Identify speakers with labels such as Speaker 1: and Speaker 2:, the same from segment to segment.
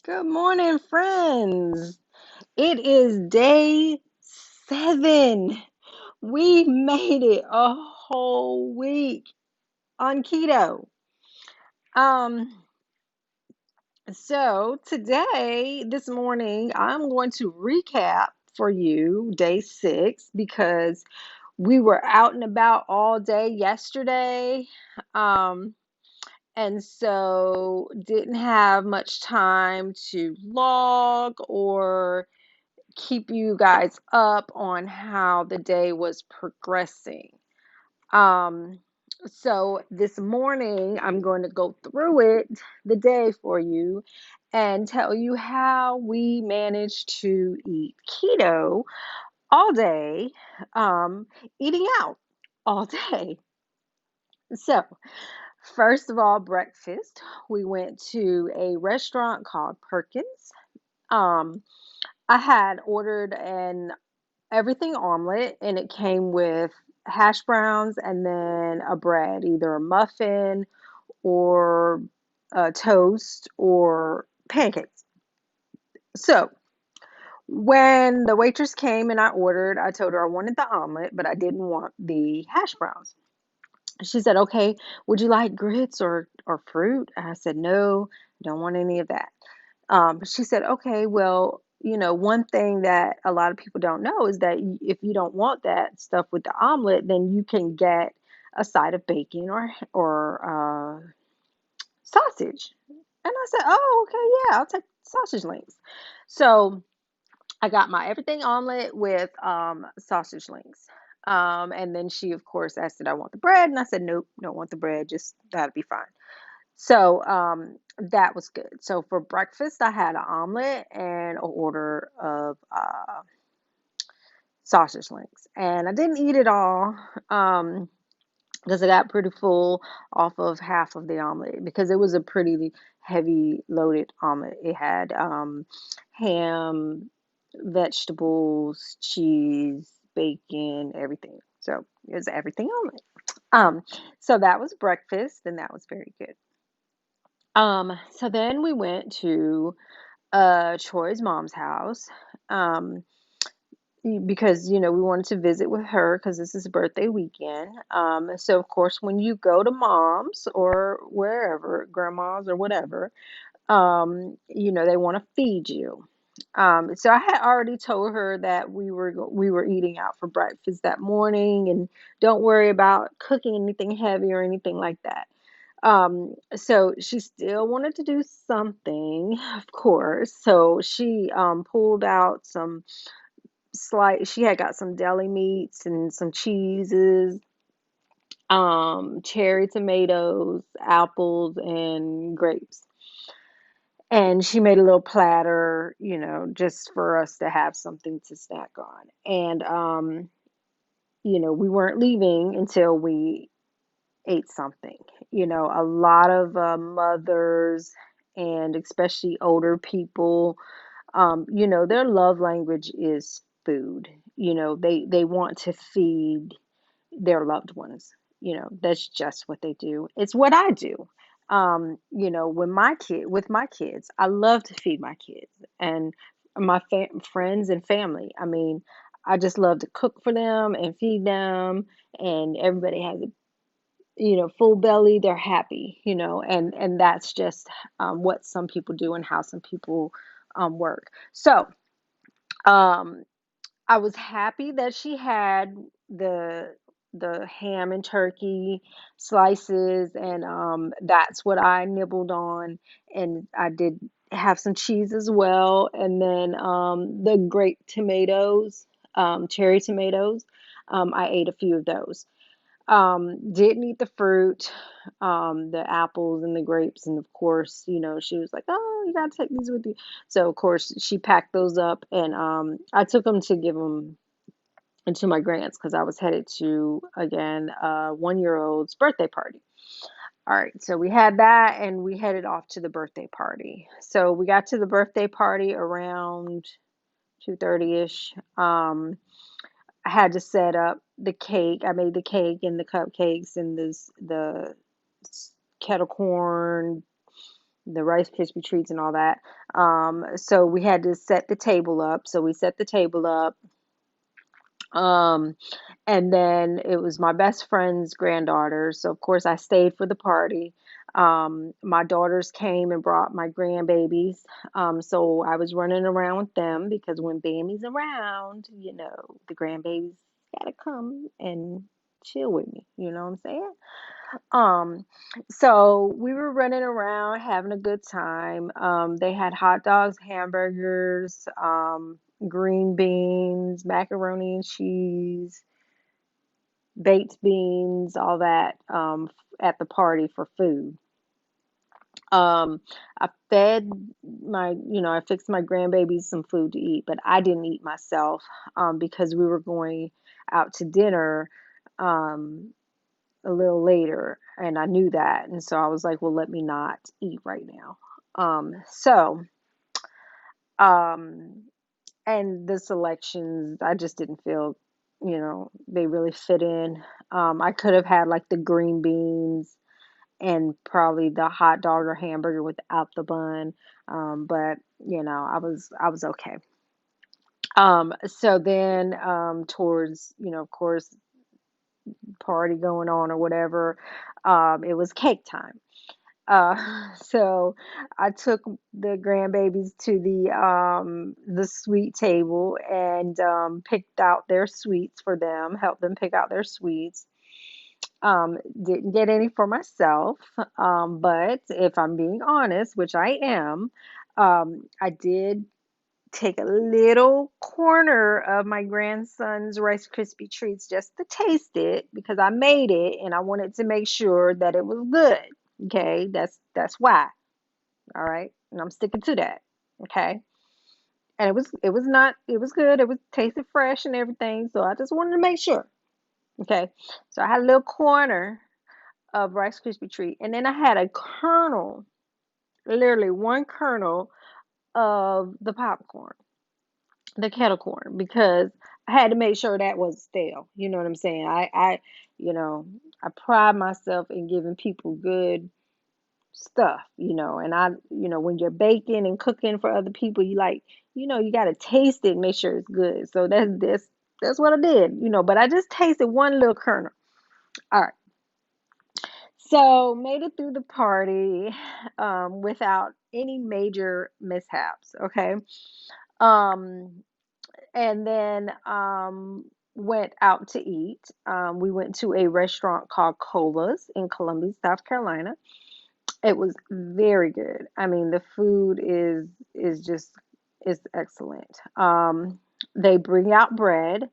Speaker 1: Good morning, friends. It is day 7. We made it a whole week on keto. Um, so today, this morning, I'm going to recap for you day 6 because we were out and about all day yesterday. Um, and so didn't have much time to log or keep you guys up on how the day was progressing. Um, so this morning, I'm going to go through the day for you, and tell you how we managed to eat keto all day, eating out all day. So, first of all, breakfast, we went to a restaurant called Perkins. Um, I had ordered an everything omelet, and it came with hash browns and then a bread, either a muffin or a toast or pancakes. So when the waitress came and I ordered, I told her I wanted the omelet, but I didn't want the hash browns. She said, "Okay, would you like grits or fruit?" And I said, "No, don't want any of that." But she said, "Okay, well, one thing that a lot of people don't know is that if you don't want that stuff with the omelet, then you can get a side of bacon or sausage." And I said, "Oh, okay, yeah, I'll take sausage links." So I got my everything omelet with sausage links. And then she, of course, asked, "Did I want the bread?" And I said, "Nope, don't want the bread. Just that'll be fine." So that was good. So for breakfast, I had an omelet and an order of sausage links, and I didn't eat it all um, because I got pretty full off of half of the omelet because it was a pretty heavy loaded omelet. It had ham, vegetables, cheese, bacon, everything. So it was everything omelet. Um, so that was breakfast, and that was very good. So then we went to Troy's mom's house. Um, because we wanted to visit with her because this is a birthday weekend. So of course, when you go to mom's or wherever, grandma's or whatever, they want to feed you. So I had already told her that we were eating out for breakfast that morning, and don't worry about cooking anything heavy or anything like that. So she still wanted to do something, of course. So she pulled out some slight she had got some deli meats and some cheeses, cherry tomatoes, apples, and grapes. And she made a little platter, just for us to have something to snack on. And we weren't leaving until we ate something. A lot of mothers and especially older people, their love language is food. They want to feed their loved ones. That's just what they do. It's what I do. When with my kids, I love to feed my kids and my friends and family. I mean, I just love to cook for them and feed them, and everybody has a full belly. They're happy, and that's just what some people do and how some people work. So um, I was happy that she had the ham and turkey slices, and that's what I nibbled on, and I did have some cheese as well, and then the grape tomatoes, cherry tomatoes. I ate a few of those. Didn't eat the fruit, the apples and the grapes, and of course, she was like, "Oh, you gotta take these with you." So of course, she packed those up, and I took them to give them to my grants because I was headed to again 1 year old's birthday party. All right, so we had that, and we headed off to the birthday party. So we got to the birthday party around 2:30 ish. I had to set up the cake. I made the cake and the cupcakes and the kettle corn, the Rice Krispie treats and all that. So we had to set the table up. So we set the table up. Um, and then it was my best friend's granddaughter. So of course I stayed for the party. My daughters came and brought my grandbabies. So I was running around with them because when Bammy's around, the grandbabies gotta come and chill with me. You know what I'm saying? Um, so we were running around having a good time. They had hot dogs, hamburgers, green beans, macaroni and cheese, baked beans, all that at the party for food. Um, I fed I fixed my grandbabies some food to eat, but I didn't eat myself because we were going out to dinner. Um, a little later, and I knew that, and so I was like, well, let me not eat right now. Um so um and the selections, I just didn't feel, they really fit in. I could have had like the green beans and probably the hot dog or hamburger without the bun, but I was okay. So then, towards, of course, party going on or whatever, it was cake time. So I took the grandbabies to the sweet table and picked out their sweets for them, helped them pick out their sweets. Didn't get any for myself, but if I'm being honest, which I am, I did take a little corner of my grandson's Rice Krispie treats just to taste it because I made it and I wanted to make sure that it was good. Okay, that's why. All right, and I'm sticking to that. Okay, and it was good. It was tasted fresh and everything. So I just wanted to make sure. Okay, so I had a little corner of Rice Krispie treat, and then I had a kernel, literally one kernel of the popcorn, the kettle corn, because I had to make sure that was stale. You know what I'm saying? You know, I pride myself in giving people good stuff, and when you're baking and cooking for other people, you got to taste it and make sure it's good. So that's what I did, but I just tasted one little kernel. All right. So made it through the party without any major mishaps. Okay. Um, and then went out to eat. We went to a restaurant called Cola's in Columbia, South Carolina. It was very good. I mean, the food is just is excellent. They bring out bread.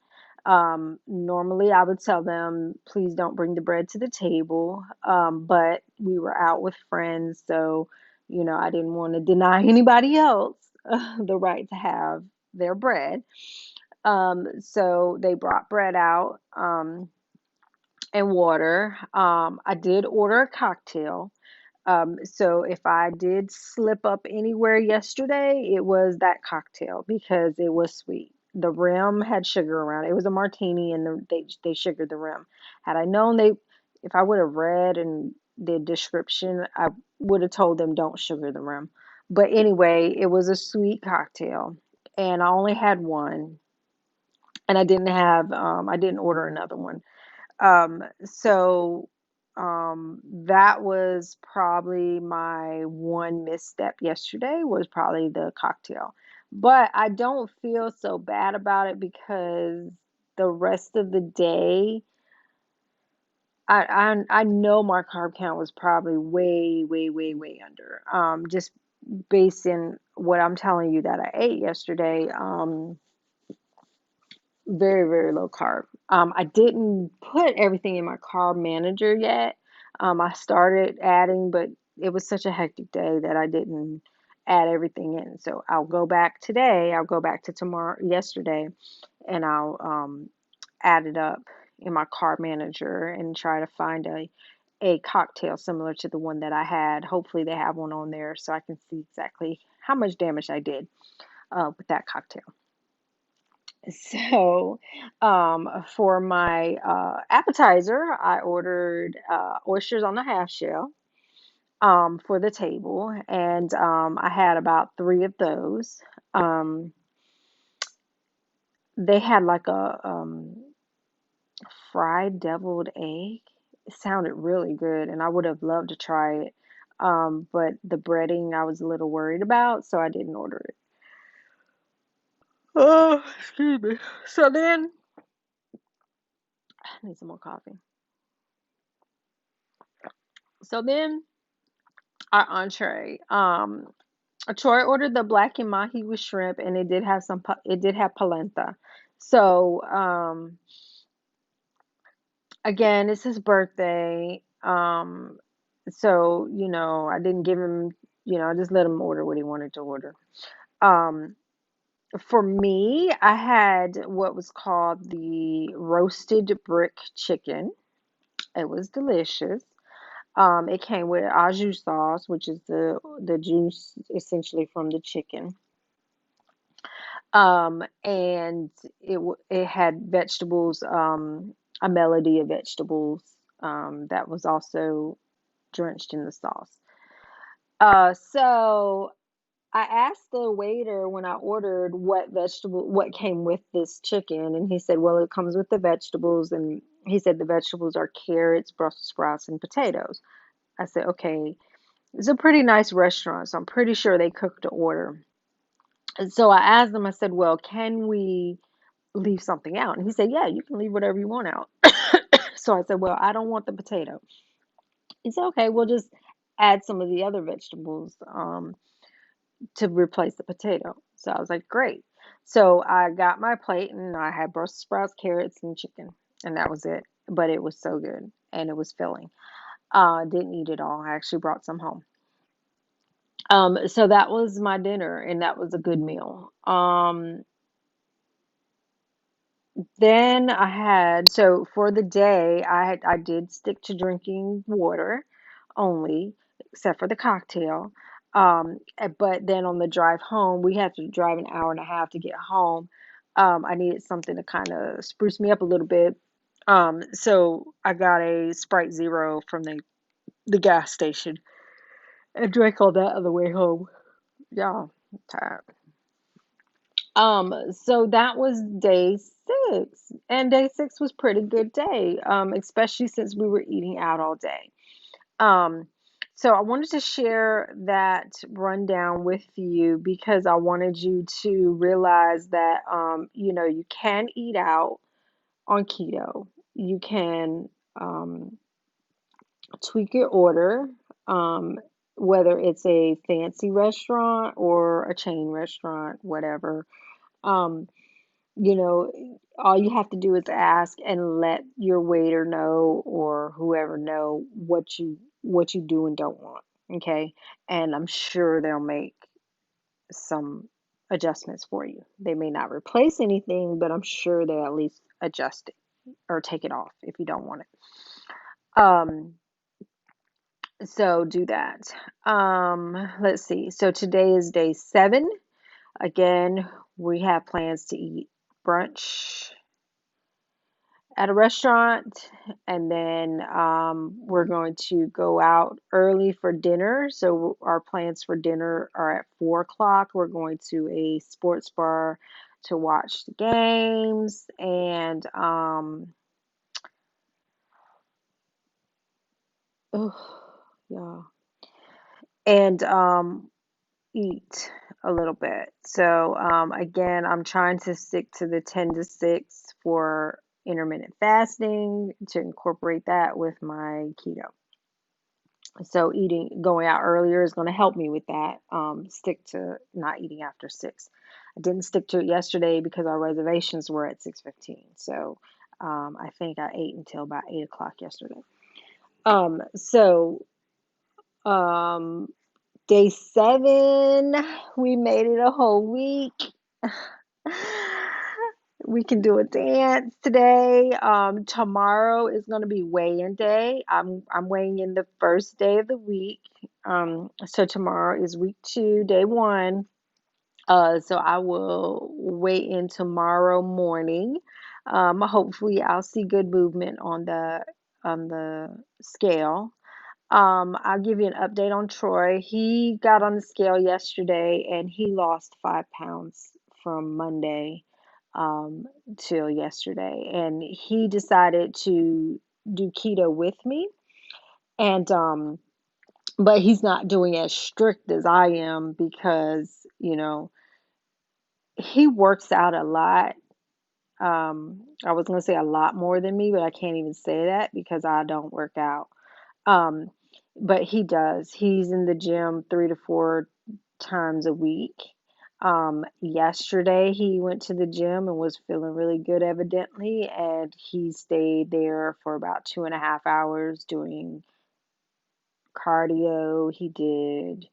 Speaker 1: Normally, I would tell them, please don't bring the bread to the table. But we were out with friends, so I didn't want to deny anybody else the right to have their bread. So they brought bread out and water. I did order a cocktail. So if I did slip up anywhere yesterday, it was that cocktail because it was sweet. The rim had sugar around it. It was a martini, and they sugared the rim. Had I known if I would have read and the description, I would have told them don't sugar the rim. But anyway, it was a sweet cocktail, and I only had one, and I didn't order another one. So that was probably my one misstep yesterday, was probably the cocktail. But I don't feel so bad about it because the rest of the day, I know my carb count was probably way, way, way, way under. Just based in what I'm telling you that I ate yesterday. Very, very low carb. I didn't put everything in my carb manager yet. I started adding, but it was such a hectic day that I didn't add everything in. So I'll go back today. I'll go back to yesterday, and I'll add it up in my carb manager and try to find a cocktail similar to the one that I had. Hopefully, they have one on there so I can see exactly how much damage I did with that cocktail. So, for my appetizer, I ordered oysters on the half shell. for the table, and I had about three of those. Um, they had like a fried deviled egg. It sounded really good, and I would have loved to try it. But the breading I was a little worried about, so I didn't order it. Oh, excuse me. So then, I need some more coffee. So then, our entree. Troy ordered the black and mahi with shrimp, and it did have it did have polenta. So, again, it's his birthday. So, I didn't give him, I just let him order what he wanted to order. Um, for me, I had what was called the roasted brick chicken. It was delicious. It came with au jus sauce, which is the juice essentially from the chicken. And it had vegetables, a melody of vegetables, that was also drenched in the sauce. So I asked the waiter when I ordered what came with this chicken, and he said, well, it comes with the vegetables, and he said the vegetables are carrots, Brussels sprouts, and potatoes. I said, okay, it's a pretty nice restaurant, so I'm pretty sure they cooked to order. And so I asked them, I said, well, can we leave something out? And he said, yeah, you can leave whatever you want out. So I said, well, I don't want the potato. He said, okay, we'll just add some of the other vegetables, to replace the potato. So I was like, great. So I got my plate and I had Brussels sprouts, carrots, and chicken, and that was it. But it was so good and it was filling. Didn't eat it all. I actually brought some home. So that was my dinner, and that was a good meal. Then I had, so for the day, I did stick to drinking water only, except for the cocktail. But then on the drive home, we had to drive an hour and a half to get home. I needed something to kind of spruce me up a little bit. So I got a Sprite Zero from the gas station and drank all that on the way home. Yeah, I'm tired. So that was day six, and day six was pretty good day, especially since we were eating out all day. Um, so I wanted to share that rundown with you because I wanted you to realize that, you can eat out on keto. You can, tweak your order, um, whether it's a fancy restaurant or a chain restaurant, whatever. Um, you know, all you have to do is ask and let your waiter know or whoever know what you do and don't want. Okay. And I'm sure they'll make some adjustments for you. They may not replace anything, but I'm sure they'll at least adjust it or take it off if you don't want it. So do that. Let's see. So today is day 7. Again, we have plans to eat brunch at a restaurant, and then we're going to go out early for dinner. So our plans for dinner are at 4 o'clock. We're going to a sports bar to watch the games and oh, yeah, and eat a little bit. So again, I'm trying to stick to the 10 to 6 for intermittent fasting to incorporate that with my keto. So going out earlier is going to help me with that. Stick to not eating after 6. I didn't stick to it yesterday because our reservations were at 6:15. So I think I ate until about 8 o'clock yesterday. So um, day 7, we made it a whole week. We can do a dance today. Tomorrow is going to be weigh-in day. I'm weighing in the first day of the week. So tomorrow is week 2, day 1. So I will weigh in tomorrow morning. Hopefully I'll see good movement on the scale. I'll give you an update on Troy. He got on the scale yesterday and he lost 5 pounds from Monday um, till yesterday. And he decided to do keto with me. And but he's not doing as strict as I am because, he works out a lot. I was going to say a lot more than me, but I can't even say that because I don't work out. Um, but he does. He's in the gym 3 to 4 times a week. Yesterday he went to the gym and was feeling really good, evidently, and he stayed there for about 2.5 hours doing cardio. He did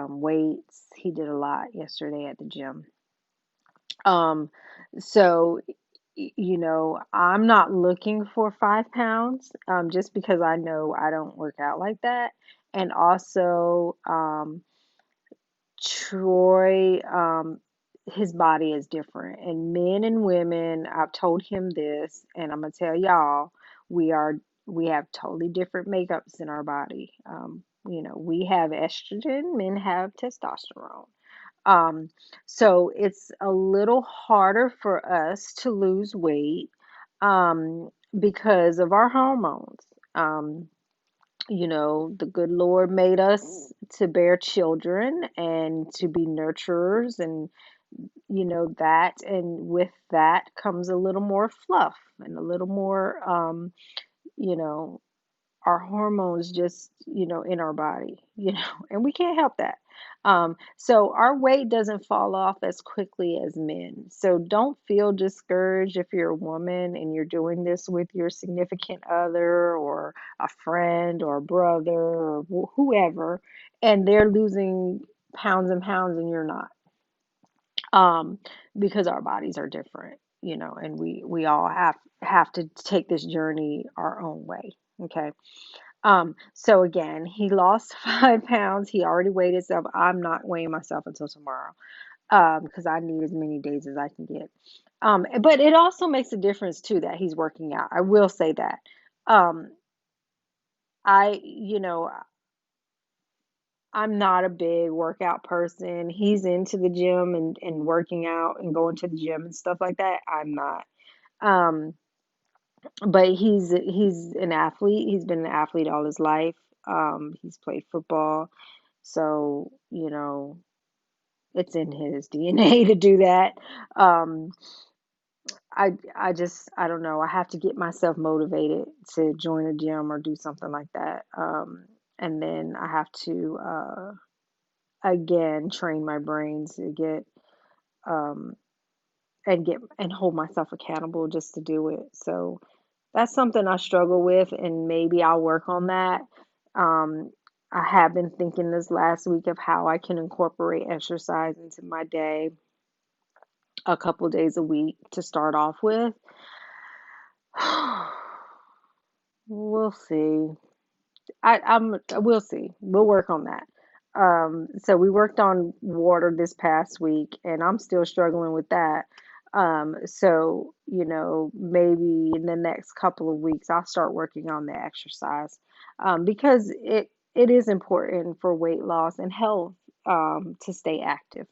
Speaker 1: weights. He did a lot yesterday at the gym. Um, so, I'm not looking for 5 pounds, just because I know I don't work out like that. And also, Troy, his body is different. And men and women, I've told him this, and I'm gonna tell y'all, we are we have totally different makeups in our body. We have estrogen, men have testosterone. Um, so it's a little harder for us to lose weight because of our hormones. Um, the good Lord made us to bear children and to be nurturers, and that, and with that comes a little more fluff and a little more, you know, our hormones just, in our body, and we can't help that. So our weight doesn't fall off as quickly as men. So don't feel discouraged if you're a woman and you're doing this with your significant other or a friend or a brother or whoever, and they're losing pounds and pounds and you're not. Um, because our bodies are different, and we all have to take this journey our own way. Okay. So again, he lost 5 pounds. He already weighed himself. I'm not weighing myself until tomorrow, because I need as many days as I can get. But it also makes a difference too that he's working out. I will say that. Um, I'm not a big workout person. He's into the gym and working out and going to the gym and stuff like that. I'm not. Um, but he's an athlete. He's been an athlete all his life. He's played football. So, it's in his DNA to do that. Um, I don't know. I have to get myself motivated to join a gym or do something like that. And then I have to again train my brain to um get and hold myself accountable just to do it. So that's something I struggle with, and maybe I'll work on that. Um, I have been thinking this last week of how I can incorporate exercise into my day a couple days a week to start off with. We'll see. We'll see. We'll work on that. So we worked on water this past week, and I'm still struggling with that. So, maybe in the next couple of weeks, I'll start working on the exercise, because it is important for weight loss and health, to stay active.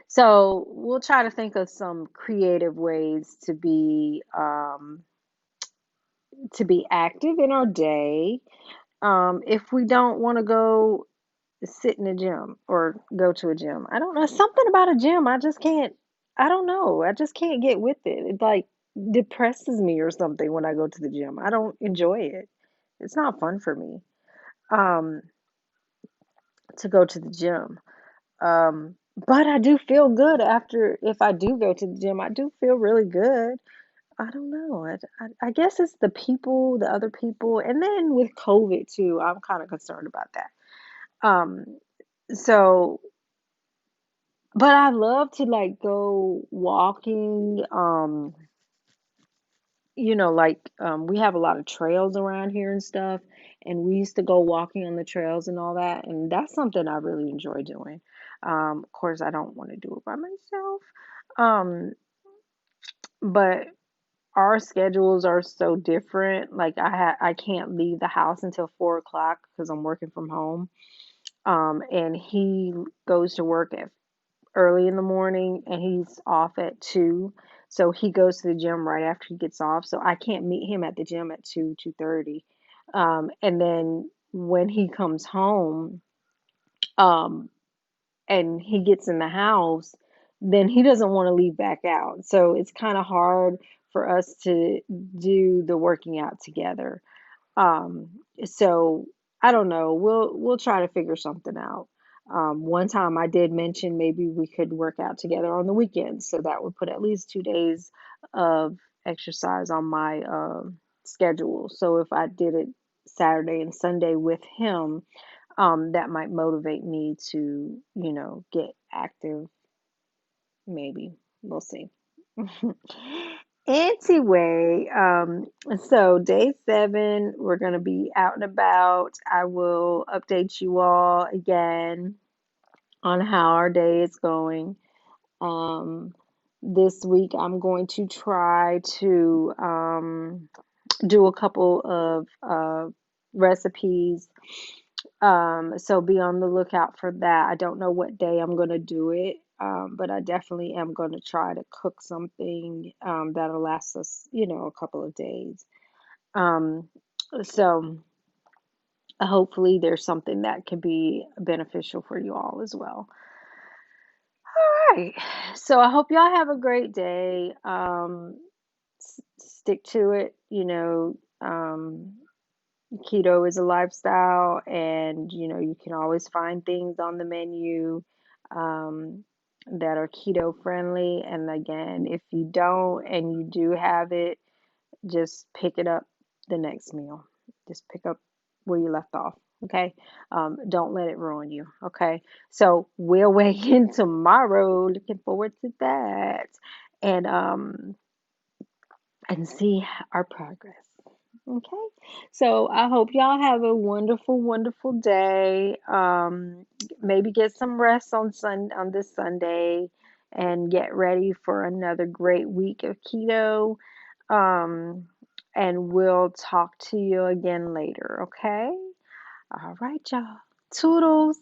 Speaker 1: So we'll try to think of some creative ways to be active in our day. If we don't want to go sit in a gym or go to a gym, I don't know, something about a gym. I just can't. I don't know. I just can't get with it. It like depresses me or something when I go to the gym. I don't enjoy it. It's not fun for me. Um, to go to the gym. But I do feel good after if I do go to the gym. I do feel really good. I don't know. I guess it's the people, the other people, and then with COVID too, I'm kind of concerned about that. Um, so, but I love to like go walking. We have a lot of trails around here and stuff, and we used to go walking on the trails and all that, and that's something I really enjoy doing. Of course, I don't want to do it by myself. Um, but our schedules are so different. Like I can't leave the house until 4 o'clock because I'm working from home. And he goes to work at early in the morning and he's off at 2. So he goes to the gym right after he gets off. So I can't meet him at the gym at 2:30. And then when he comes home, um, and he gets in the house, then he doesn't want to leave back out. So it's kind of hard for us to do the working out together. Um, so I don't know. We'll try to figure something out. One time I did mention maybe we could work out together on the weekends, so that would put at least 2 days of exercise on my schedule. So if I did it Saturday and Sunday with him, that might motivate me to, get active. Maybe we'll see. Anyway, so day 7, we're going to be out and about. I will update you all again on how our day is going. Um, this week, I'm going to try to do a couple of recipes. So be on the lookout for that. I don't know what day I'm going to do it, but I definitely am going to try to cook something that'll last us, a couple of days. Um, so hopefully there's something that can be beneficial for you all as well. All right. So I hope y'all have a great day. Stick to it. Keto is a lifestyle, and you can always find things on the menu um, that are keto friendly. And again, if you don't and you do have it, just pick it up the next meal. Just pick up where you left off. Okay. Don't let it ruin you. Okay. So we'll weigh in tomorrow. Looking forward to that. And see our progress. Okay. So I hope y'all have a wonderful, wonderful day. Maybe get some rest on this Sunday and get ready for another great week of keto. Um, and we'll talk to you again later, okay? All right, y'all. Toodles.